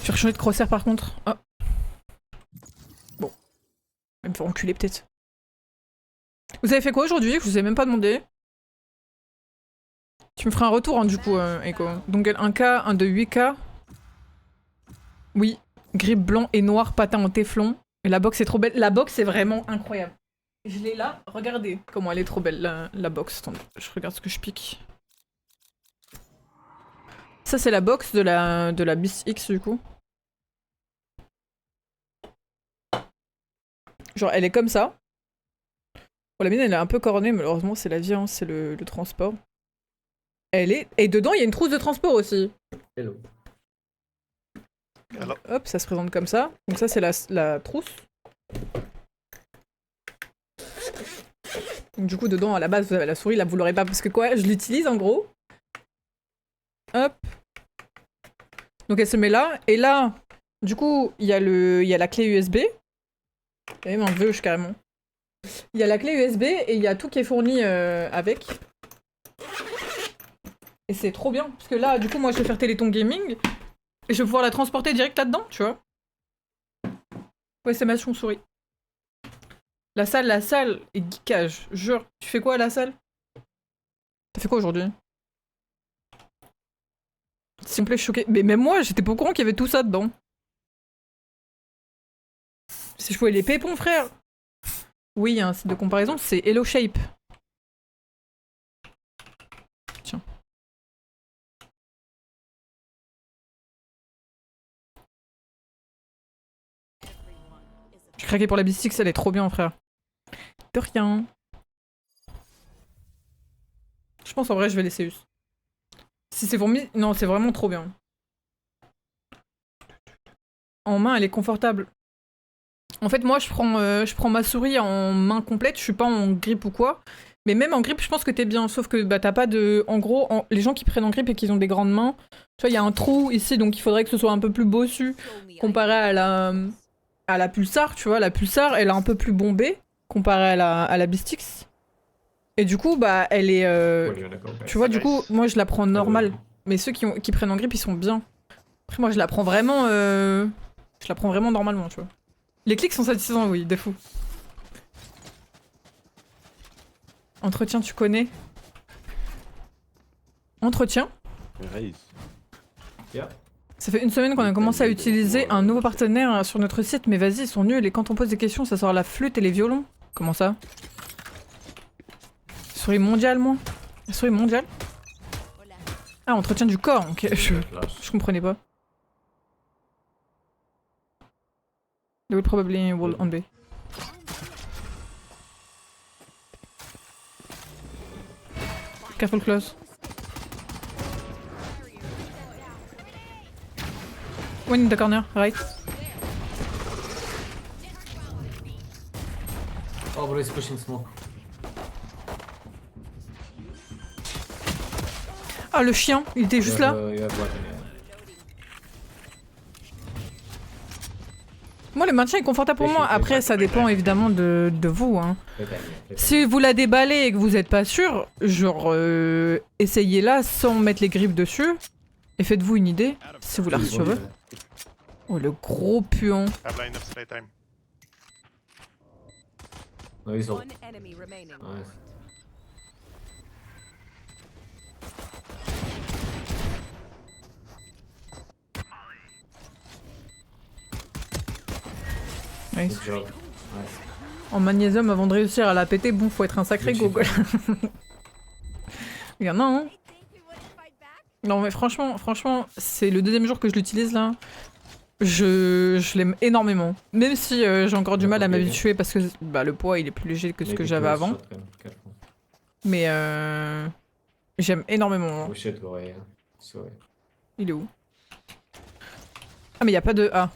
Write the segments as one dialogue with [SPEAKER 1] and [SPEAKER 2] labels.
[SPEAKER 1] Je vais changer de crosshair par contre. Oh. Bon. Je vais me faire enculer peut-être. Vous avez fait quoi aujourd'hui? Je vous ai même pas demandé. Tu me feras un retour hein, du coup, Echo. Donc un K, un de 8K. Oui. Grip blanc et noir, patin en téflon. Et la box est trop belle. La box est vraiment incroyable. Je l'ai là. Regardez comment elle est trop belle, la box. Attendez, je regarde ce que je pique. Ça, c'est la box de la Beast X du coup. Genre, elle est comme ça. Bon, la mienne, elle est un peu cornée, malheureusement, c'est la vie, hein, c'est le transport. Elle est. Et dedans, il y a une trousse de transport aussi.
[SPEAKER 2] Hello.
[SPEAKER 1] Donc, hop, ça se présente comme ça. Donc, ça, c'est la trousse. Donc, du coup, dedans, à la base, vous avez la souris. Là, vous l'aurez pas parce que quoi? Je l'utilise en gros. Hop. Donc, elle se met là. Et là, du coup, il y a la clé USB. Il y a même un veuche carrément. Il y a la clé USB et il y a tout qui est fourni avec. Et c'est trop bien. Parce que là, du coup, moi, je vais faire Téléthon Gaming. Et je vais pouvoir la transporter direct là-dedans, tu vois. Ouais, c'est ma souris. La salle est geekage. Jure. Tu fais quoi à la salle? T'as fait quoi aujourd'hui? S'il me plaît, je suis choquée. Mais même moi, j'étais pas au courant qu'il y avait tout ça dedans. Si je pouvais les pépons, frère. Oui, il y a un site de comparaison, c'est Hello Shape. Tiens. J'ai craqué pour la Bistix, elle est trop bien, frère. De rien. Je pense en vrai, je vais laisser us. Si c'est fourmi... Non, c'est vraiment trop bien. En main, elle est confortable. En fait, moi, je prends ma souris en main complète, je suis pas en grip ou quoi. Mais même en grip, je pense que t'es bien. Sauf que bah, t'as pas de... En gros, les gens qui prennent en grip et qui ont des grandes mains, tu vois, il y a un trou ici, donc il faudrait que ce soit un peu plus bossu comparé à la Pulsar, tu vois. La Pulsar, elle est un peu plus bombée comparé à la Bistix. Et du coup, bah, elle est... Tu vois, du coup, moi, je la prends normale. Mais ceux qui prennent en grip, ils sont bien. Après, moi, je la prends vraiment... Je la prends vraiment normalement, tu vois. Les clics sont satisfaisants, oui, des fous. Entretien, tu connais? Entretien?
[SPEAKER 2] Yeah.
[SPEAKER 1] Ça fait une semaine qu'on a commencé à utiliser un nouveau partenaire sur notre site, mais vas-y, ils sont nuls, et quand on pose des questions, ça sort la flûte et les violons. Comment ça? Souris mondiale, moi? Souris mondiale? Ah, entretien du corps, ok, je comprenais pas. They will probably wall on B. Careful close. One in the corner, right.
[SPEAKER 2] Oh, bro, he's pushing smoke.
[SPEAKER 1] Ah, le chien, il était juste là.
[SPEAKER 2] You have weapon, yeah.
[SPEAKER 1] Moi, le maintien est confortable pour moi. Après, ça dépend évidemment de vous. Hein. Si vous la déballez et que vous êtes pas sûr, genre, essayez-la sans mettre les griffes dessus. Et faites-vous une idée si vous la recevez. Oh, le gros puant.
[SPEAKER 2] No, he's all.
[SPEAKER 3] One enemy remaining.
[SPEAKER 2] Nice.
[SPEAKER 1] Nice.
[SPEAKER 2] Good job. Nice.
[SPEAKER 1] En magnésium, avant de réussir à la péter, bon, faut être un sacré gogol. Il y en a, hein. Non, mais franchement, c'est le deuxième jour que je l'utilise là. Je l'aime énormément. Même si j'ai encore du mal à m'habituer parce que bah, le poids il est plus léger que ce que j'avais avant. Mais j'aime énormément.
[SPEAKER 2] Oh shit, go away. Sorry.
[SPEAKER 1] Il est où? Ah, mais il y a pas de A.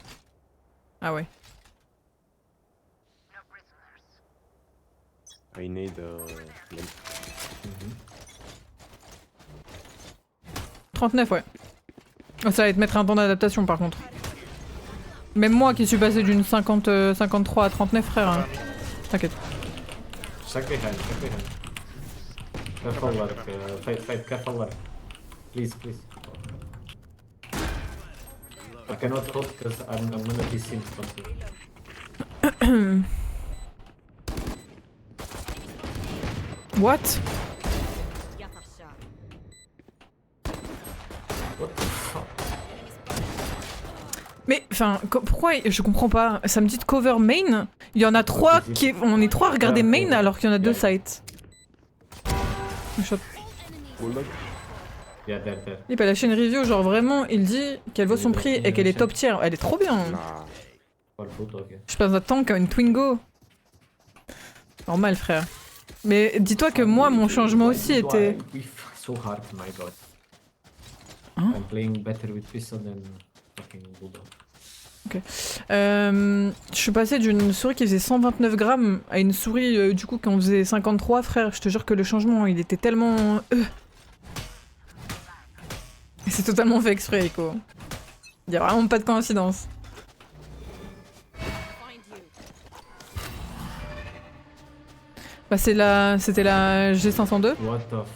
[SPEAKER 1] Ah ouais.
[SPEAKER 4] I need
[SPEAKER 1] 39, ouais. Oh, ça va te mettre un temps d'adaptation par contre. Même moi qui suis passé d'une 53 à 39, frère. Hein. T'inquiète.
[SPEAKER 2] Check behind. Careful, fight, careful, please. I cannot hold because I'm gonna be seen from
[SPEAKER 1] What?
[SPEAKER 2] What the fuck?
[SPEAKER 1] Mais, enfin, pourquoi je comprends pas. Ça me dit de cover main. Il y en a 3 qui. On est 3 à regarder main alors qu'il y en a 2 sites.
[SPEAKER 3] Bulldog.
[SPEAKER 2] Yeah, there.
[SPEAKER 1] Il a lâché une review, genre vraiment, il dit qu'elle vaut son prix et qu'elle est top tier. Elle est trop bien.
[SPEAKER 3] Nah.
[SPEAKER 2] For Bulldog, yeah.
[SPEAKER 1] Je passe un tank à une Twingo. Normal, frère. Mais dis-toi que moi, mon changement aussi était.
[SPEAKER 2] We so hard, my god.
[SPEAKER 1] Hein?
[SPEAKER 2] I'm playing better with pistol than fucking Bulldog.
[SPEAKER 1] Je suis passé d'une souris qui faisait 129 grammes à une souris du coup qui en faisait 53, frère. Je te jure que le changement, il était tellement. Et c'est totalement fait exprès, quoi. Il y a vraiment pas de coïncidence. Bah c'était la G502.
[SPEAKER 2] What the f...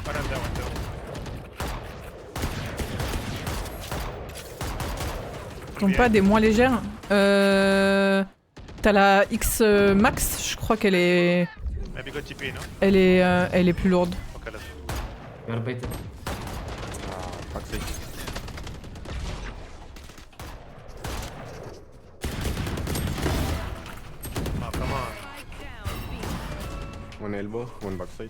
[SPEAKER 4] Baranda window.
[SPEAKER 1] Donc pas des moins légères. T'as la X Max, je crois qu'elle est.
[SPEAKER 4] Maybe go TP, no?
[SPEAKER 1] Elle est plus lourde.
[SPEAKER 4] Okay, let's go.
[SPEAKER 2] We are baited.
[SPEAKER 3] Backside.
[SPEAKER 4] Oh, come on.
[SPEAKER 3] One elbow, one backside.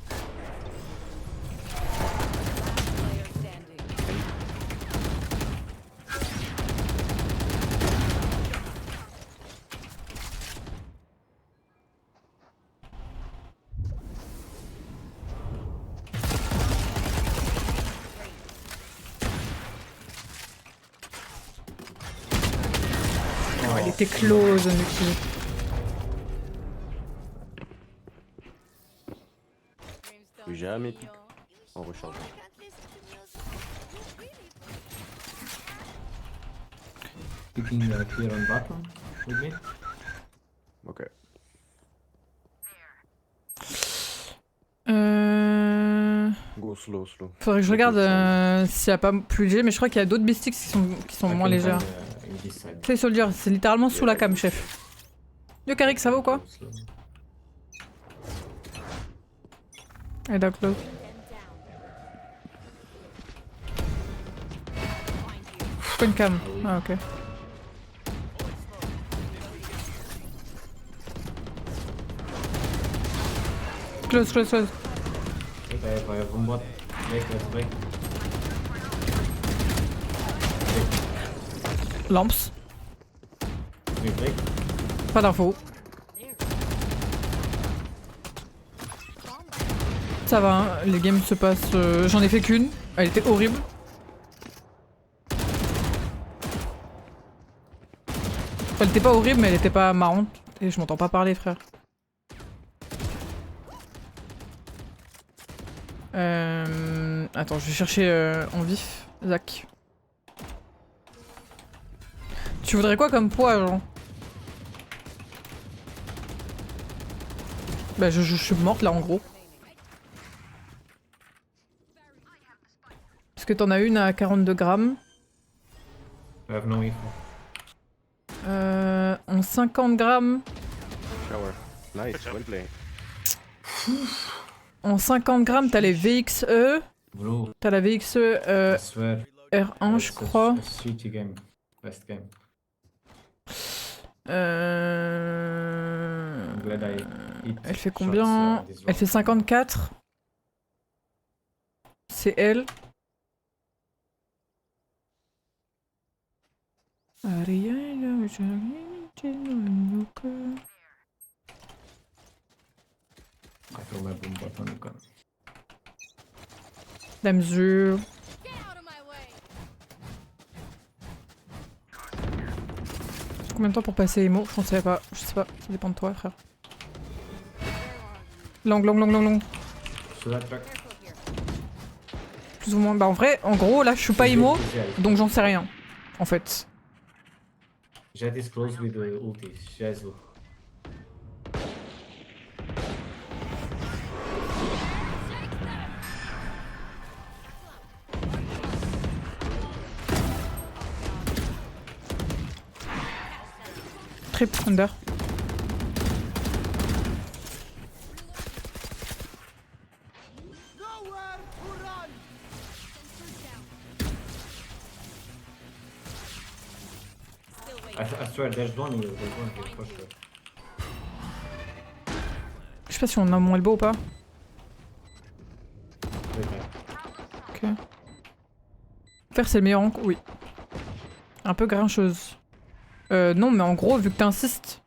[SPEAKER 1] Elle était close, Nuki.
[SPEAKER 3] Plus jamais pique. En recharge.
[SPEAKER 2] Picking clear on bottom with me.
[SPEAKER 3] Ok. Go slow, slow.
[SPEAKER 1] Faudrait que je regarde s'il y a pas plus léger, mais je crois qu'il y a d'autres beastics qui sont
[SPEAKER 2] I
[SPEAKER 1] moins
[SPEAKER 2] can
[SPEAKER 1] légères.
[SPEAKER 2] find, in this side.
[SPEAKER 1] Play Soldier, c'est littéralement sous la cam, chef. Yo, Karik, ça va ou quoi?
[SPEAKER 2] Slow.
[SPEAKER 1] Et Dark Close. Pas une cam. Ah, ok. Close, close, close.
[SPEAKER 2] Wait, I have one bot. Let's break.
[SPEAKER 1] Lamps.
[SPEAKER 2] We break.
[SPEAKER 1] Pas d'infos. Ça va, hein, les games se passent. J'en ai fait qu'une. Elle était horrible. Enfin, elle était pas horrible, mais elle était pas marrante. Et je m'entends pas parler, frère. Attends, je vais chercher en vif. Zach. Tu voudrais quoi comme poids, genre? Bah, je suis morte là, en gros. Est-ce que t'en as une à 42 grammes?
[SPEAKER 2] I have no info.
[SPEAKER 1] En 50 grammes.
[SPEAKER 3] Shower. Nice, well play.
[SPEAKER 1] En 50 grammes, t'as les VXE.
[SPEAKER 2] Bro,
[SPEAKER 1] T'as la VXE
[SPEAKER 2] I swear.
[SPEAKER 1] R1, je
[SPEAKER 2] it's
[SPEAKER 1] crois.
[SPEAKER 2] A shitty game. Best game. I'm glad I hit
[SPEAKER 1] Elle fait
[SPEAKER 2] shots,
[SPEAKER 1] combien?
[SPEAKER 2] this
[SPEAKER 1] Elle
[SPEAKER 2] round.
[SPEAKER 1] fait 54. C'est elle.
[SPEAKER 2] I throw my boom bot on the gun.
[SPEAKER 1] La mesure. Combien de temps pour passer les mots? Je sais pas. Je sais pas. Ça dépend de toi, frère. Long.
[SPEAKER 2] Should I track?
[SPEAKER 1] Plus ou moins. Bah en vrai, en gros, là, je suis pas emo, donc j'en sais rien. En fait.
[SPEAKER 2] Jet is close with the ulti. She has ult.
[SPEAKER 1] Trip, under.
[SPEAKER 2] I swear, there's one here for sure.
[SPEAKER 1] Je sais pas si on a mon elbow ou pas.
[SPEAKER 2] Wait, man.
[SPEAKER 1] Ok. Faire c'est le meilleur en... Oui. Un peu grincheuse. Non, mais en gros, vu que t'insistes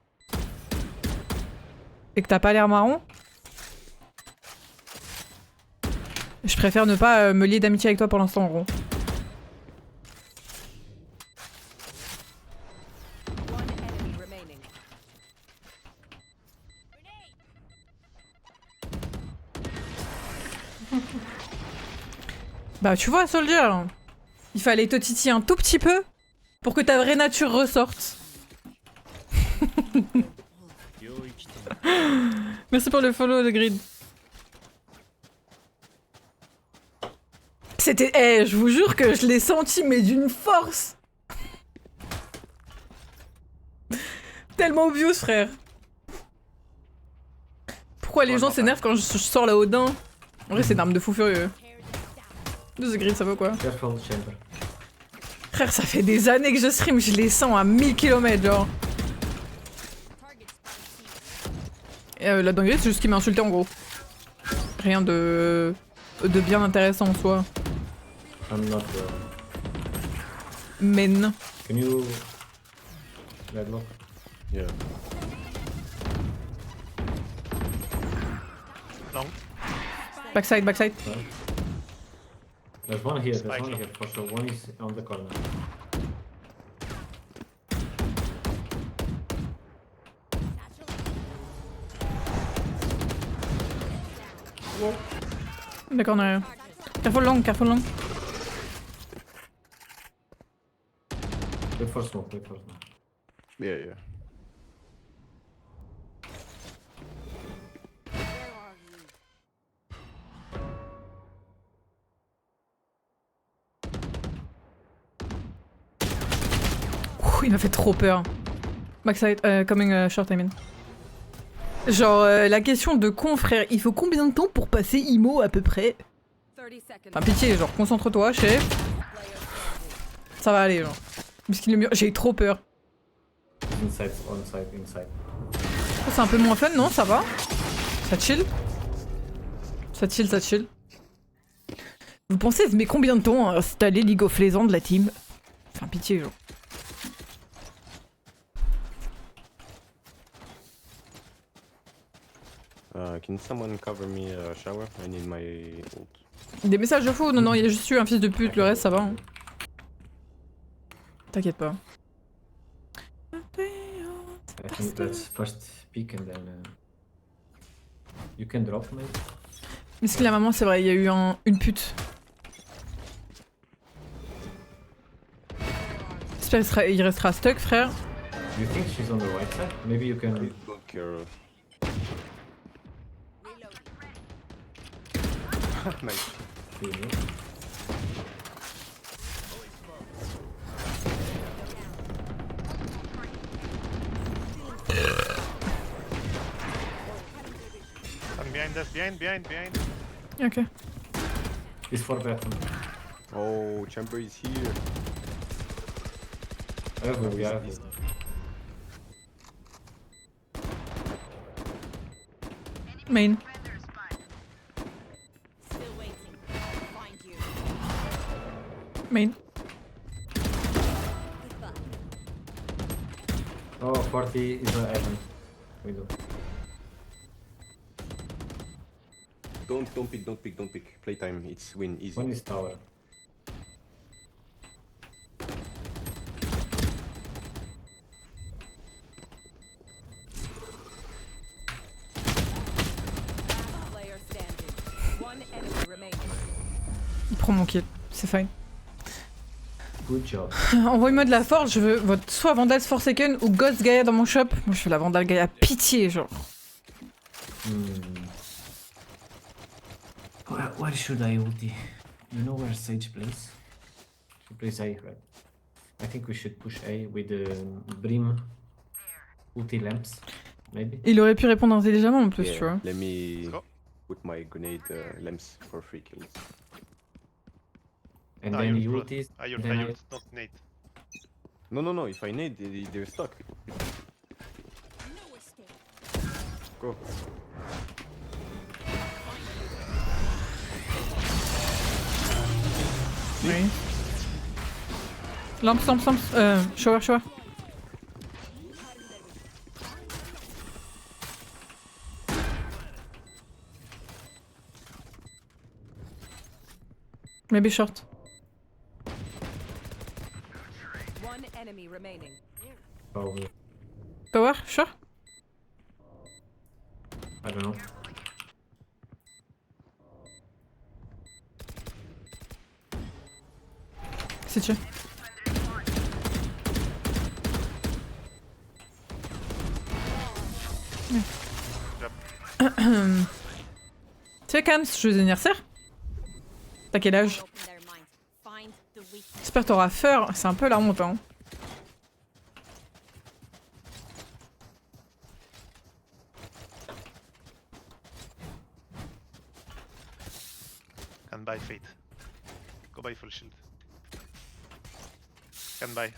[SPEAKER 1] et que t'as pas l'air marrant, je préfère ne pas me lier d'amitié avec toi pour l'instant, en gros. Bah tu vois, Soldier, il fallait te titiller un tout petit peu pour que ta vraie nature ressorte. Merci pour le follow, le grid. C'était... Eh, je vous jure que je l'ai senti, mais d'une force. Tellement obvious, frère. Pourquoi les gens s'énervent quand je sors la Odin? En vrai, c'est une arme de fou furieux. The grid, ça vaut quoi?
[SPEAKER 2] Careful, chamber.
[SPEAKER 1] Frère, ça fait des années que je stream, je les sens à 1000 km, genre. Et la dinguerie, c'est juste qu'il m'a insulté en gros. Rien de bien intéressant en soi.
[SPEAKER 2] I'm not.
[SPEAKER 1] Men.
[SPEAKER 2] Can you. Deadlock?
[SPEAKER 3] Yeah.
[SPEAKER 4] Long.
[SPEAKER 1] Backside, backside.
[SPEAKER 2] There's one here, there's
[SPEAKER 4] Spike
[SPEAKER 2] one
[SPEAKER 4] long.
[SPEAKER 2] here for sure. One is on the corner.
[SPEAKER 1] D'accord, on a rien. Careful long, careful long.
[SPEAKER 2] Wait for smoke, wait for smoke.
[SPEAKER 3] Yeah, yeah.
[SPEAKER 1] Ouh, il m'a fait trop peur. Backside, coming short, I mean. Genre, la question de con, frère, il faut combien de temps pour passer IMO à peu près? Enfin, pitié, genre, concentre-toi, chef. Ça va aller, genre. Puisqu'il est mieux. J'ai trop peur.
[SPEAKER 2] Inside, on side, inside.
[SPEAKER 1] Oh, c'est un peu moins fun, non? Ça va? Ça chill? Ça chill, ça chill. Vous pensez, ça met combien de temps à installer League of Legends de la team? Enfin, pitié, genre.
[SPEAKER 3] Can someone cover me shower? I need my ult.
[SPEAKER 1] Des messages de faux? Non, non, il y a juste eu un fils de pute, le reste, ça va. Hein. T'inquiète pas.
[SPEAKER 2] I think let's first peek and then. You can drop maybe?
[SPEAKER 1] Mais ce que la maman, c'est vrai, il y a eu une pute. J'espère qu'il restera stuck, frère.
[SPEAKER 2] Do you think she's on the right side? Maybe you can.
[SPEAKER 3] Don't care. Nice.
[SPEAKER 2] See you.
[SPEAKER 4] One behind us, behind.
[SPEAKER 1] Ok.
[SPEAKER 2] It's for bathroom.
[SPEAKER 3] Oh, Chamber is here.
[SPEAKER 2] I have a, yeah, I have a.
[SPEAKER 1] Main. Main.
[SPEAKER 2] Oh, 40 is a Evan. Window.
[SPEAKER 3] Don't pick. Playtime, it's win, easy.
[SPEAKER 2] One is tower.
[SPEAKER 1] Il prend mon kill, c'est fine.
[SPEAKER 2] Good job.
[SPEAKER 1] Envoyez-moi de la force, je veux votre soit Vandals Forsaken ou Ghost Gaia dans mon shop. Moi je fais la Vandal Gaia pitié, genre.
[SPEAKER 2] Where should I ulti? You know where Sage plays? She plays A, right? I think we should push A with the Brim. Ulti lamps, maybe.
[SPEAKER 1] Il aurait pu répondre intelligemment en plus, tu vois.
[SPEAKER 3] Let me
[SPEAKER 4] Let's go.
[SPEAKER 3] put my grenade lamps for 3 kills.
[SPEAKER 2] And
[SPEAKER 4] Ah,
[SPEAKER 2] then
[SPEAKER 4] you
[SPEAKER 2] he
[SPEAKER 4] ult.
[SPEAKER 2] ultis.
[SPEAKER 4] I ult,
[SPEAKER 2] then
[SPEAKER 4] I ult, not nade.
[SPEAKER 3] No, if I nade, they're stuck. Go.
[SPEAKER 1] Oui. Lamps. Shower. Maybe short.
[SPEAKER 5] One enemy remaining.
[SPEAKER 2] Probably.
[SPEAKER 1] Power, sure.
[SPEAKER 2] I don't know.
[SPEAKER 1] Si tu veux. Tu sais, Kams, joyeux anniversaire. T'as quel âge? J'espère que t'auras peur, c'est un peu la honte, hein.
[SPEAKER 4] Can buy Fate. Go buy full shield. Can buy.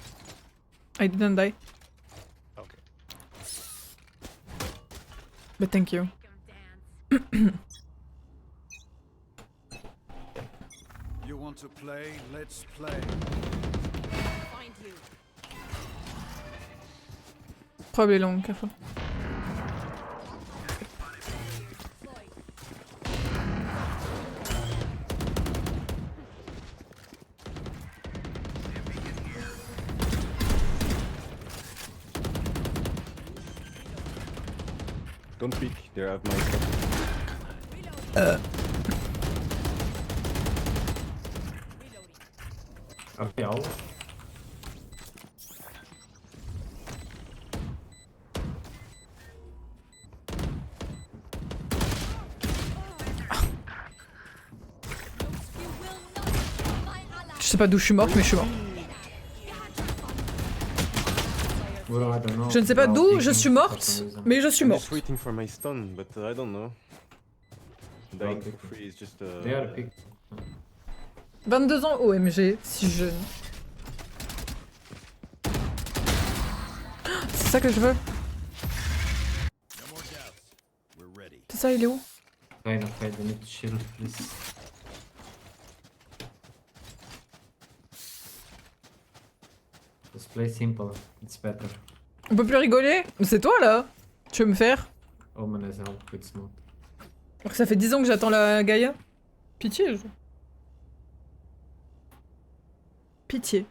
[SPEAKER 1] I didn't die,
[SPEAKER 4] Okay.
[SPEAKER 1] but thank you.
[SPEAKER 6] You want to play? Let's play.
[SPEAKER 1] Probably long, careful.
[SPEAKER 3] Don't peek, they have my stuff.
[SPEAKER 2] Okay, I'll.
[SPEAKER 1] Je sais pas d'où je suis morte, mais je suis morte.
[SPEAKER 2] Well, I don't know.
[SPEAKER 1] Je ne sais pas
[SPEAKER 2] They are
[SPEAKER 1] d'où je
[SPEAKER 2] peeking
[SPEAKER 1] suis
[SPEAKER 2] for
[SPEAKER 1] morte,
[SPEAKER 2] some reason.
[SPEAKER 1] mais je suis
[SPEAKER 3] I'm
[SPEAKER 1] morte.
[SPEAKER 3] just waiting for my stun, but I don't know. Dying for
[SPEAKER 2] picking.
[SPEAKER 3] free is just
[SPEAKER 2] They are picking.
[SPEAKER 1] 22 ans, OMG, si jeune. C'est ça que je veux. C'est ça, il est où?
[SPEAKER 2] Kind of fight, I need to chill, please. Just play simple, it's better.
[SPEAKER 1] On peut plus rigoler? C'est toi là? Tu veux me faire?
[SPEAKER 2] Omen has help with smoke.
[SPEAKER 1] Alors que ça fait 10 ans que j'attends la Gaïa. Pitié. Pitié.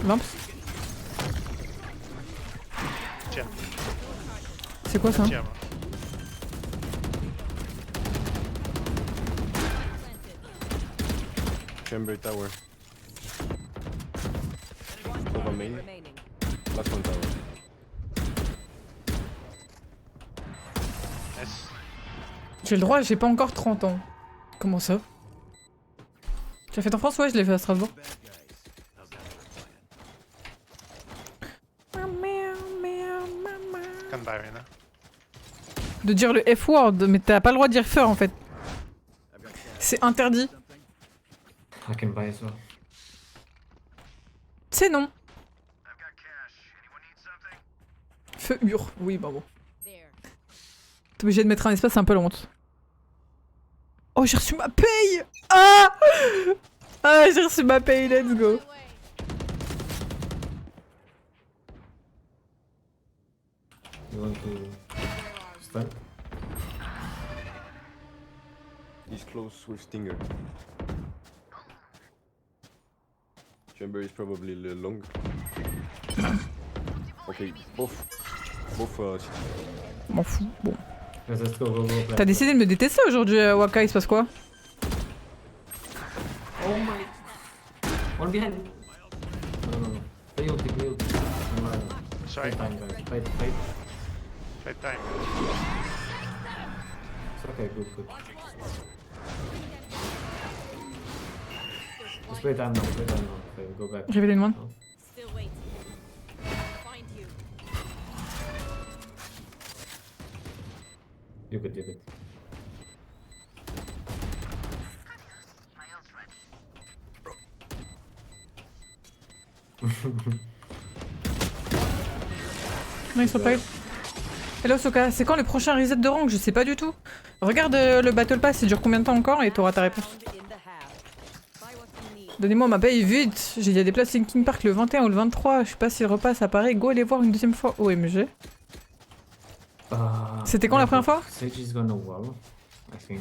[SPEAKER 1] Lamps.
[SPEAKER 4] Tiens,
[SPEAKER 1] C'est quoi ça?
[SPEAKER 4] tiens. moi.
[SPEAKER 3] chamber tower. Over main.
[SPEAKER 5] Remaining.
[SPEAKER 3] Last one tower.
[SPEAKER 4] Nice.
[SPEAKER 1] J'ai le droit, j'ai pas encore 30 ans. Comment ça? Tu l'as fait en France? Ouais, je l'ai fait à Strasbourg.
[SPEAKER 4] Can buy right now.
[SPEAKER 1] De dire le F-word, mais t'as pas le droit de dire feur en fait. C'est interdit.
[SPEAKER 2] I can buy as well.
[SPEAKER 1] C'est non. Feu hur. Oui, bah bon. T'es obligé de mettre un espace, c'est un peu la honte. Oh, j'ai reçu ma paye! Ah! Ah, j'ai reçu ma paye, let's go.
[SPEAKER 2] You want to stun?
[SPEAKER 3] He's close with Stinger. Chamber is probably a little long. Okay, both.
[SPEAKER 1] M'en fous. Bon.
[SPEAKER 2] Let's go, go.
[SPEAKER 1] T'as décidé de me détester aujourd'hui, Waka, il se passe quoi?
[SPEAKER 2] Oh my. One behind. No. Play ulti.
[SPEAKER 4] Sorry.
[SPEAKER 2] Fight time, guys. Fight.
[SPEAKER 4] Fight time.
[SPEAKER 2] It's okay, good, good. Just play time now, play time now. Okay, go back.
[SPEAKER 1] Révélez one.
[SPEAKER 2] No?
[SPEAKER 5] Still waiting. Find you.
[SPEAKER 2] You good, you good.
[SPEAKER 1] Nice replay. Hello Soka, c'est quand le prochain reset de rank? Je sais pas du tout. Regarde le Battle Pass, il dure combien de temps encore et t'auras ta réponse.
[SPEAKER 5] Found in the half. Buy what you need.
[SPEAKER 1] Donnez-moi ma paye vite. Il y a des places Linkin Park le 21 ou le 23. Je sais pas s'il repasse à Paris. Go aller voir une deuxième fois. OMG. C'était quand la première fois?
[SPEAKER 2] Sage is gonna wall, I think.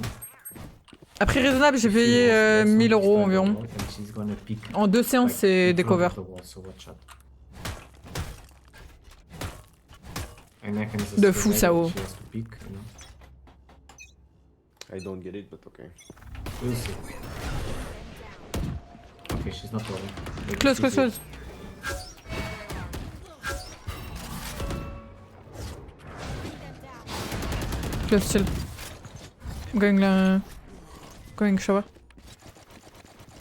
[SPEAKER 1] À prix raisonnable, j'ai payé 1000 € environ.
[SPEAKER 2] And she's gonna pick,
[SPEAKER 1] En 2 séances,
[SPEAKER 2] like,
[SPEAKER 1] c'est
[SPEAKER 2] in
[SPEAKER 1] des
[SPEAKER 2] front
[SPEAKER 1] covers.
[SPEAKER 2] of the wall, so watch out. And I can just
[SPEAKER 1] De
[SPEAKER 2] stay
[SPEAKER 1] fou,
[SPEAKER 2] there,
[SPEAKER 1] Sao.
[SPEAKER 2] she has to pick, you know.
[SPEAKER 3] I don't get it, but okay.
[SPEAKER 2] We'll see. Okay, she's not rolling. Maybe
[SPEAKER 1] Close,
[SPEAKER 2] she's
[SPEAKER 1] close, close. Close, chill. Going shower.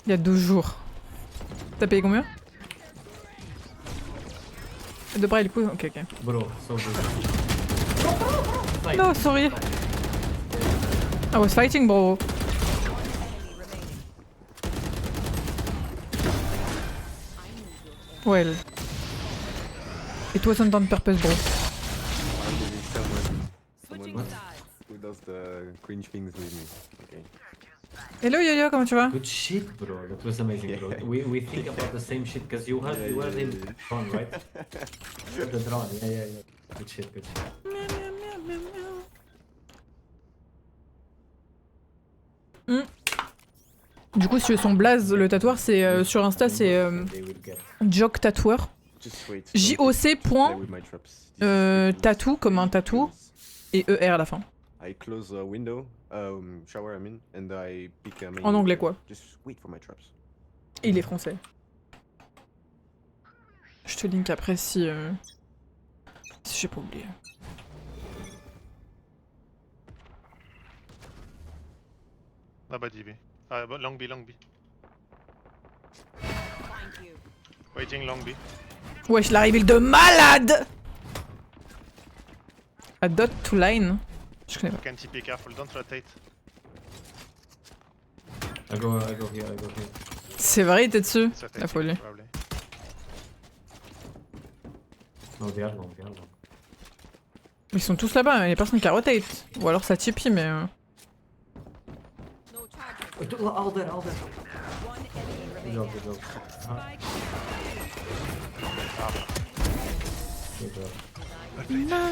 [SPEAKER 1] Il y a 12 jours. T'as payé combien? De bras, du coup? Ok, ok.
[SPEAKER 2] Bro, so good. Fight.
[SPEAKER 1] No, sorry. I was fighting, bro.
[SPEAKER 5] Enemy remaining.
[SPEAKER 1] Well. It wasn't on purpose, bro.
[SPEAKER 3] Finally,
[SPEAKER 5] Switching
[SPEAKER 3] Someone
[SPEAKER 5] sides.
[SPEAKER 3] who does the cringe things with me. Okay.
[SPEAKER 1] Hello, Yo-Yo, comment tu vas?
[SPEAKER 2] Good shit, bro. That was amazing, bro. We think about the same shit because you had you were in drone, right? The drone, yeah. Good shit, good shit.
[SPEAKER 1] Du coup, si tu veux son blaze, le tatoueur, c'est sur Insta, c'est
[SPEAKER 2] They will get.
[SPEAKER 1] Jock Tatoueur.
[SPEAKER 3] Just wait.
[SPEAKER 1] J-O-C point
[SPEAKER 3] Play with my traps. This is ridiculous.
[SPEAKER 1] tatou comme un tatou et ER à la fin.
[SPEAKER 3] I close a window, shower I mean, and I pick a main.
[SPEAKER 1] En anglais, quoi.
[SPEAKER 3] Just wait for my traps.
[SPEAKER 1] Et il est français. Je te link après si j'ai pas oublié.
[SPEAKER 4] Là-bas, DB. Long B, long B.
[SPEAKER 5] Find you.
[SPEAKER 4] Waiting long B.
[SPEAKER 1] Wesh, la reveal de malade! A dot to line. Je connais pas.
[SPEAKER 4] Can TP, careful, don't rotate.
[SPEAKER 2] I go here.
[SPEAKER 1] C'est vrai, il était dessus.
[SPEAKER 4] It's rotating,
[SPEAKER 1] La folie.
[SPEAKER 4] probably.
[SPEAKER 2] No, they are long.
[SPEAKER 1] Ils sont tous là-bas, il y a personne qui a rotate. Ou alors ça TP, mais.
[SPEAKER 5] No charges.
[SPEAKER 2] All there.
[SPEAKER 5] One enemy
[SPEAKER 2] Good
[SPEAKER 5] remaining.
[SPEAKER 2] job, good job.
[SPEAKER 5] Spike.
[SPEAKER 2] Good job.
[SPEAKER 7] Reloading.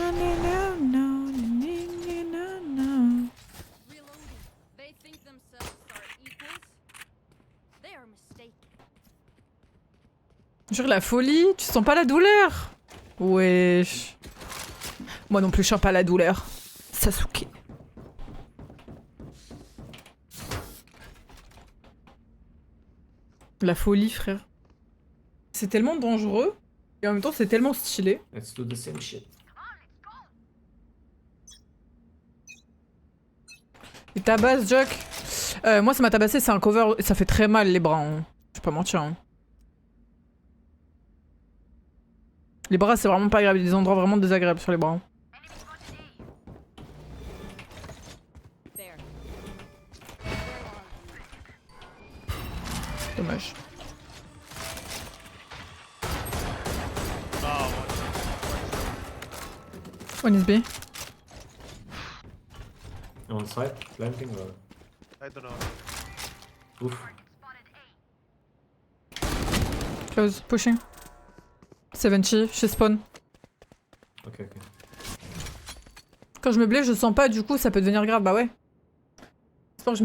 [SPEAKER 7] They think themselves are equals. They are mistaken.
[SPEAKER 1] Jure la folie, tu sens pas la douleur? Wesh. Moi non plus, je sens pas la douleur. Sasuke. La folie, frère. C'est tellement dangereux et en même temps c'est tellement stylé.
[SPEAKER 2] Let's do the same shit.
[SPEAKER 1] Et tabasse, Jock. Moi ça m'a tabassé, c'est un cover et ça fait très mal les bras. Hein. Je vais pas mentir. Hein. Les bras c'est vraiment pas agréable, il y a des endroits vraiment désagréables sur les bras. Hein.
[SPEAKER 5] There.
[SPEAKER 1] Dommage.
[SPEAKER 4] Oh,
[SPEAKER 1] One is B.
[SPEAKER 2] On site, planting or...
[SPEAKER 4] I don't know.
[SPEAKER 2] Oof.
[SPEAKER 1] Close, pushing. 70, chez spawn.
[SPEAKER 2] Okay.
[SPEAKER 1] Quand je me blesse, je sens pas, du coup ça peut devenir grave, bah ouais. C'est pas que je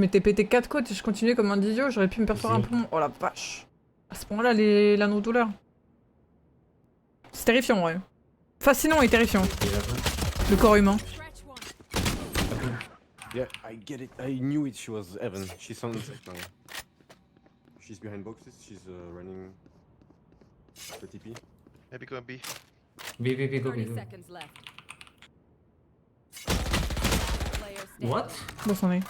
[SPEAKER 1] m'étais pété 4 côtes et je continuais comme un idiot, j'aurais pu me perforer un poumon. Oh la vache. À ce point-là, la douleur. C'est terrifiant, ouais. Fascinant et terrifiant. Le corps humain.
[SPEAKER 5] Scratch one.
[SPEAKER 3] Yeah, I get it. I knew it. She was Evan. She's on the side now. She's behind boxes. She's running the TP.
[SPEAKER 4] Maybe go B.
[SPEAKER 2] B, go,
[SPEAKER 5] 30
[SPEAKER 2] go.
[SPEAKER 5] seconds left. standing.
[SPEAKER 2] What?
[SPEAKER 1] Dans son œil.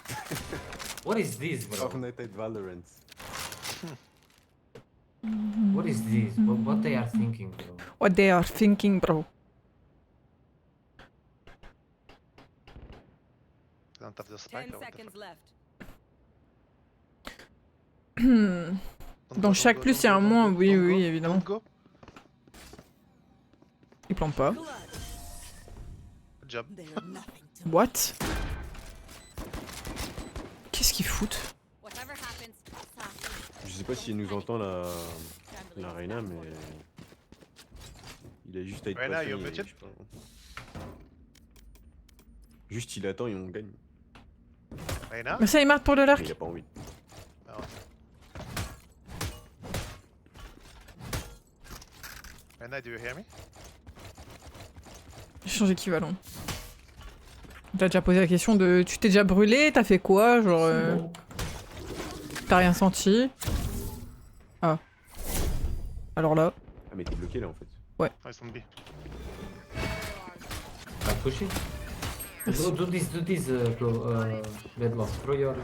[SPEAKER 2] What is this, bro?
[SPEAKER 3] Fortnite Valorant.
[SPEAKER 2] What is this? What they are thinking, bro?
[SPEAKER 1] What they are thinking, bro.
[SPEAKER 4] They don't have the spike.
[SPEAKER 5] 10
[SPEAKER 4] or what the
[SPEAKER 5] seconds left.
[SPEAKER 4] fuck? Don't
[SPEAKER 1] Dans
[SPEAKER 4] go,
[SPEAKER 1] chaque
[SPEAKER 4] don't
[SPEAKER 1] plus,
[SPEAKER 4] go,
[SPEAKER 1] il y a un
[SPEAKER 4] don't
[SPEAKER 1] moins,
[SPEAKER 4] go,
[SPEAKER 1] oui,
[SPEAKER 4] don't
[SPEAKER 1] oui,
[SPEAKER 4] go,
[SPEAKER 1] évidemment.
[SPEAKER 4] don't go.
[SPEAKER 1] Il plante pas.
[SPEAKER 5] Blood.
[SPEAKER 4] Good job.
[SPEAKER 5] They are nothing to me.
[SPEAKER 1] What? Qu'est-ce qu'ils foutent?
[SPEAKER 7] Whatever happens, Sasha.
[SPEAKER 3] Je sais pas s'il nous entend la
[SPEAKER 5] Family is
[SPEAKER 3] Reina,
[SPEAKER 5] not
[SPEAKER 3] mais
[SPEAKER 5] important.
[SPEAKER 3] il a juste à être
[SPEAKER 4] Reina,
[SPEAKER 3] patient
[SPEAKER 4] you're
[SPEAKER 3] et
[SPEAKER 4] muted?
[SPEAKER 3] je sais pas. Juste il attend et on gagne.
[SPEAKER 4] Reina?
[SPEAKER 1] Merci Aymar pour le
[SPEAKER 3] Mais il
[SPEAKER 1] lark.
[SPEAKER 3] a pas envie.
[SPEAKER 4] Ah ouais. Reina, do you hear me?
[SPEAKER 1] Échange équivalent. T'as déjà posé la question de tu t'es déjà brûlé, t'as fait quoi, genre t'as rien senti. Ah. Alors là.
[SPEAKER 3] Ah mais t'es bloqué là en fait.
[SPEAKER 4] Oh, it's on B.
[SPEAKER 2] I'm pushing. Do this, Deadlock. Throw your...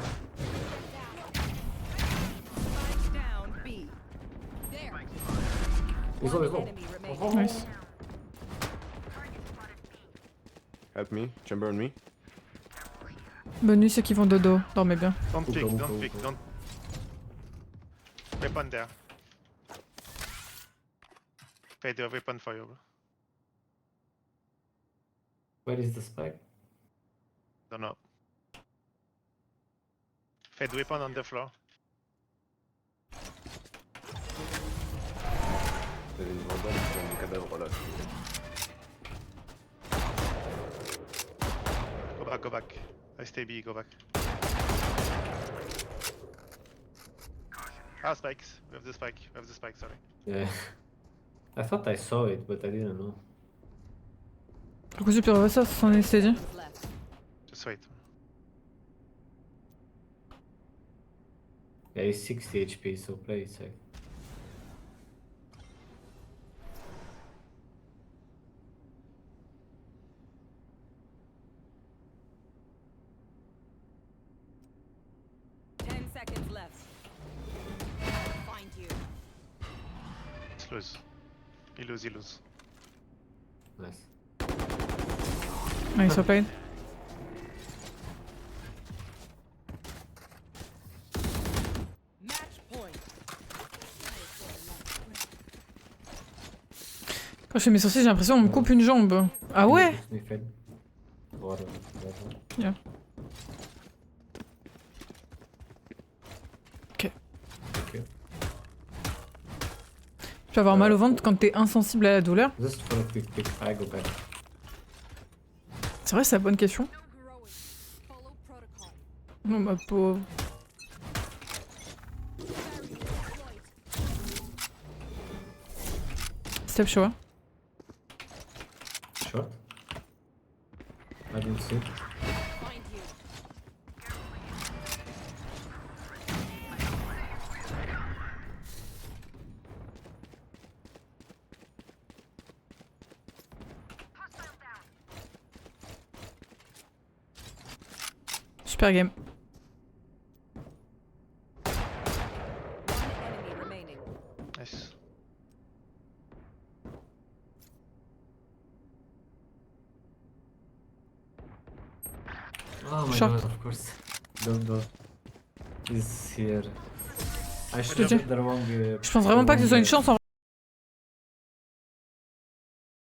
[SPEAKER 5] Spike down B.
[SPEAKER 7] There.
[SPEAKER 2] He's low, he's low.
[SPEAKER 5] Enemy remaining.
[SPEAKER 1] Nice.
[SPEAKER 3] Help me, chamber on me.
[SPEAKER 1] Bonne nuit ceux qui vont dodo, dormez bien.
[SPEAKER 4] Don't
[SPEAKER 2] Go,
[SPEAKER 4] pick,
[SPEAKER 2] go,
[SPEAKER 4] don't
[SPEAKER 2] go,
[SPEAKER 4] pick,
[SPEAKER 2] go.
[SPEAKER 4] don't. Weapon there. Fade the weapon for you, bro.
[SPEAKER 2] Where is the spike?
[SPEAKER 4] Don't know. Fade weapon on the floor.
[SPEAKER 3] T'avais une vendale sur le cadavre là.
[SPEAKER 4] Go back. I stay B, go back. Ah, spikes. We have the spike, sorry.
[SPEAKER 2] Yeah. I thought I saw it, but I didn't know.
[SPEAKER 1] Così per ça, c'en est dit.
[SPEAKER 5] Seconds left.
[SPEAKER 4] Just wait.
[SPEAKER 2] Yeah, he's 60 HP, so play it safe.
[SPEAKER 5] Seconds left.
[SPEAKER 7] Find you.
[SPEAKER 4] Let's lose. He lose.
[SPEAKER 2] Nice.
[SPEAKER 1] Nice played.
[SPEAKER 5] Match point.
[SPEAKER 1] Quand je fais mes sourcils, j'ai l'impression qu'on me coupe une jambe. Ah ouais?
[SPEAKER 2] Me fed. Water.
[SPEAKER 1] Yeah.
[SPEAKER 2] Okay.
[SPEAKER 1] Tu vas avoir mal au ventre quand t'es insensible à la douleur.
[SPEAKER 2] Just for a quick pick, I go back.
[SPEAKER 1] C'est vrai, c'est la bonne question.
[SPEAKER 7] No heroics. Follow protocol.
[SPEAKER 1] Non, ma pauvre.
[SPEAKER 7] Barrier deployed.
[SPEAKER 1] Step choix.
[SPEAKER 2] Short. I didn't see.
[SPEAKER 7] Find you.
[SPEAKER 1] Super game.
[SPEAKER 5] One enemy remaining.
[SPEAKER 4] Nice.
[SPEAKER 2] Oh my
[SPEAKER 1] Short.
[SPEAKER 2] god, of course. Don't. He's here. I should
[SPEAKER 1] te
[SPEAKER 2] have
[SPEAKER 1] dis.
[SPEAKER 2] put the wrong.
[SPEAKER 1] Je pense vraiment pas que ce soit une chance en